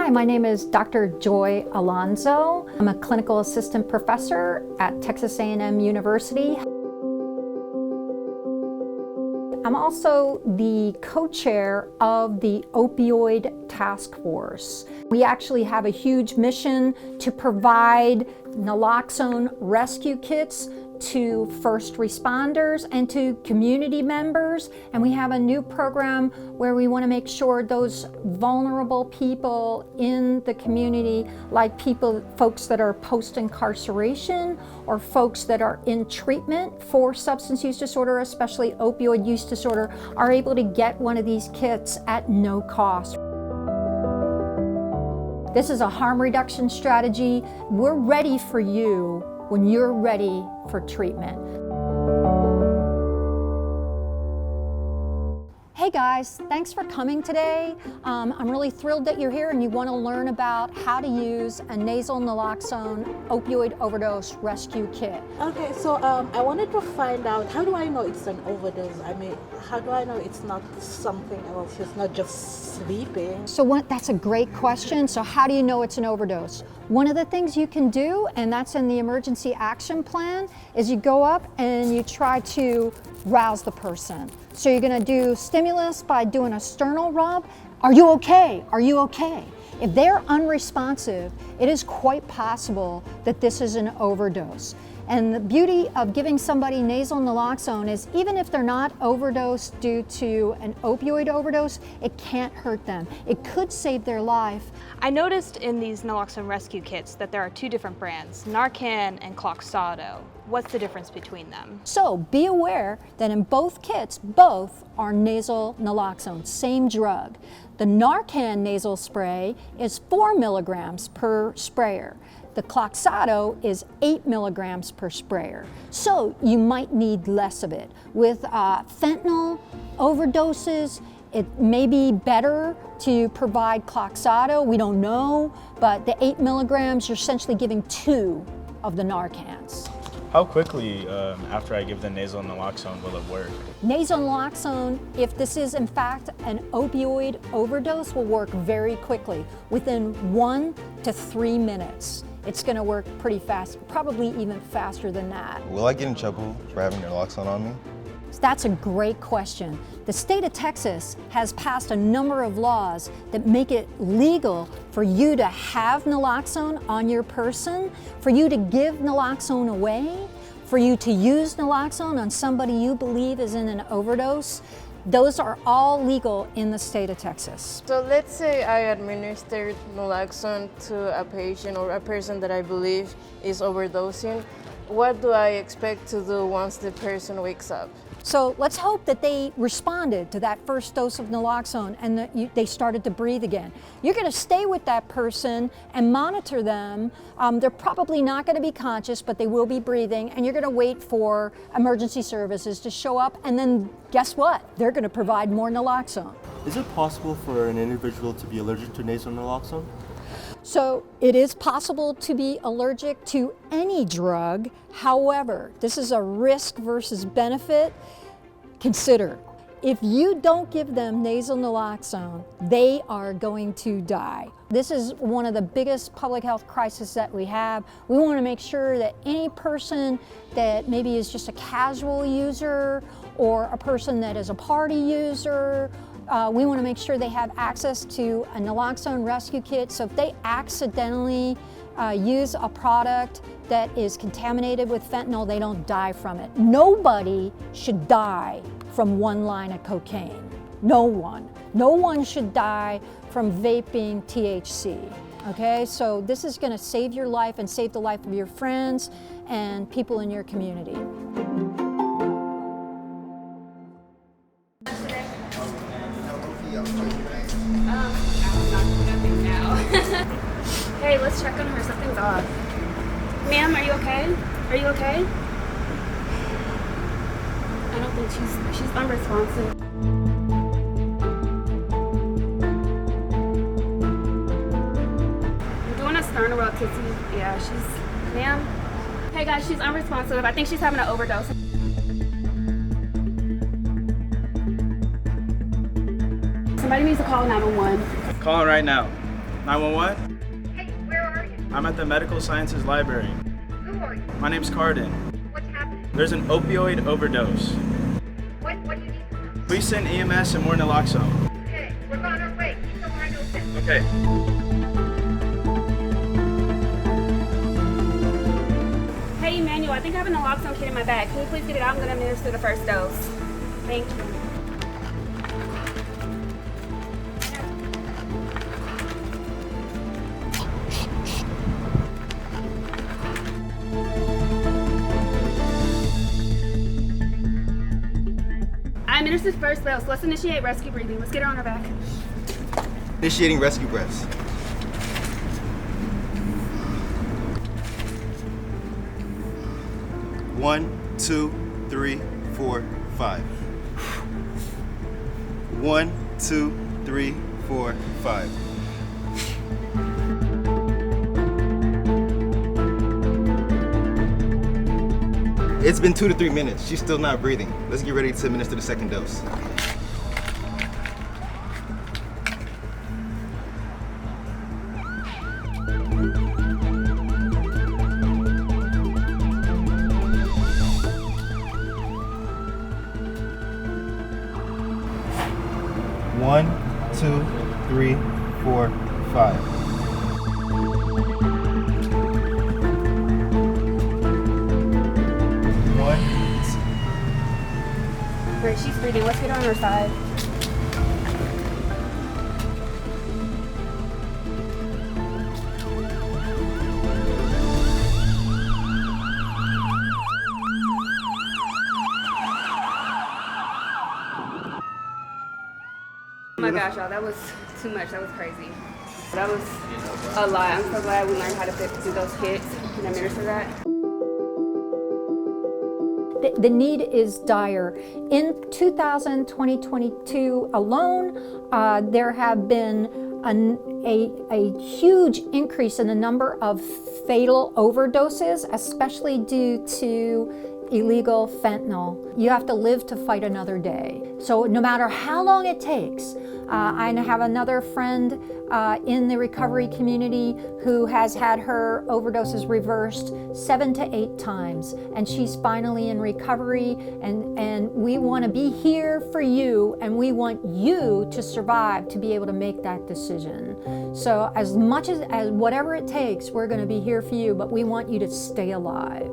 Hi, my name is Dr. Joy Alonzo. I'm a clinical assistant professor at Texas A&M University. I'm also the co-chair of the Opioid Task Force. We actually have a huge mission to provide naloxone rescue kits to first responders and to community members, and we have a new program where we want to make sure those vulnerable people in the community, like folks that are post-incarceration or folks that are in treatment for substance use disorder, especially opioid use disorder, are able to get one of these kits at no cost. This is a harm reduction strategy. We're ready for you when you're ready for treatment. Hey guys, thanks for coming today. I'm really thrilled that you're here and you want to learn about how to use a nasal naloxone opioid overdose rescue kit. Okay, so I wanted to find out, how do I know it's an overdose? I mean, how do I know it's not something else, it's not just sleeping? That's a great question. So how do you know it's an overdose? One of the things you can do, and that's in the emergency action plan, is you go up and you try to rouse the person. So you're gonna do stimulus by doing a sternal rub. Are you okay? Are you okay? If they're unresponsive, it is quite possible that this is an overdose. And the beauty of giving somebody nasal naloxone is even if they're not overdosed due to an opioid overdose, it can't hurt them. It could save their life. I noticed in these naloxone rescue kits that there are two different brands, Narcan and Kloxxado. What's the difference between them? So be aware that in both kits, both are nasal naloxone, same drug. The Narcan nasal spray is 4 milligrams per sprayer. The Kloxxado is 8 milligrams per sprayer. So you might need less of it. With fentanyl overdoses, it may be better to provide Kloxxado, we don't know, but the 8 milligrams, you're essentially giving 2 of the Narcans. How quickly after I give the nasal naloxone will it work? Nasal naloxone, if this is in fact an opioid overdose, will work very quickly, within 1 to 3 minutes. It's going to work pretty fast, probably even faster than that. Will I get in trouble for having naloxone on me? That's a great question. The state of Texas has passed a number of laws that make it legal for you to have naloxone on your person, for you to give naloxone away, for you to use naloxone on somebody you believe is in an overdose. Those are all legal in the state of Texas. So let's say I administered naloxone to a patient or a person that I believe is overdosing. What do I expect to do once the person wakes up? So let's hope that they responded to that first dose of naloxone and that they started to breathe again. You're going to stay with that person and monitor them. They're probably not going to be conscious, but they will be breathing, and you're going to wait for emergency services to show up, and then guess what? They're going to provide more naloxone. Is it possible for an individual to be allergic to nasal naloxone? So it is possible to be allergic to any drug. However, this is a risk versus benefit. Consider, if you don't give them nasal naloxone, they are going to die. This is one of the biggest public health crises that we have. We want to make sure that any person that maybe is just a casual user or a person that is a party user, we want to make sure they have access to a naloxone rescue kit. So if they accidentally use a product that is contaminated with fentanyl, they don't die from it. Nobody should die from 1 line of cocaine. No one. No one should die from vaping THC. Okay, so this is going to save your life and save the life of your friends and people in your community. Hey, let's check on her. Something's off. Ma'am, are you okay? Are you okay? I don't think she's unresponsive. I'm doing a sternal rub to see. Yeah, ma'am. Hey guys, she's unresponsive. I think she's having an overdose. Somebody needs to call 911. Calling right now. 911? Hey, where are you? I'm at the Medical Sciences Library. Who are you? My name's Carden. What's happening? There's an opioid overdose. What do you need from us? Please send EMS and more naloxone. Okay, we're on our way. Keep the line open. Okay. Hey, Emmanuel, I think I have a naloxone kit in my bag. Can you please get it out? I'm going to administer the first dose. Thank you. I administered the first dose. Let's initiate rescue breathing. Let's get her on her back. Initiating rescue breaths. 1, 2, 3, 4, 5. 1, 2, 3, 4, 5. It's been 2 to 3 minutes. She's still not breathing. Let's get ready to administer the second dose. One, 2, 3, 4, 5. Great, she's breathing. Let's get her on her side. Oh my gosh, y'all, that was too much. That was crazy. That was a lot. I'm so glad we learned how to do those kits and administer that. The need is dire. In 2022 alone, there have been a huge increase in the number of fatal overdoses, especially due to illegal fentanyl. You have to live to fight another day. So no matter how long it takes, I have another friend in the recovery community who has had her overdoses reversed 7 to 8 times, and she's finally in recovery, and we want to be here for you, and we want you to survive to be able to make that decision. So as much as whatever it takes, we're going to be here for you, but we want you to stay alive.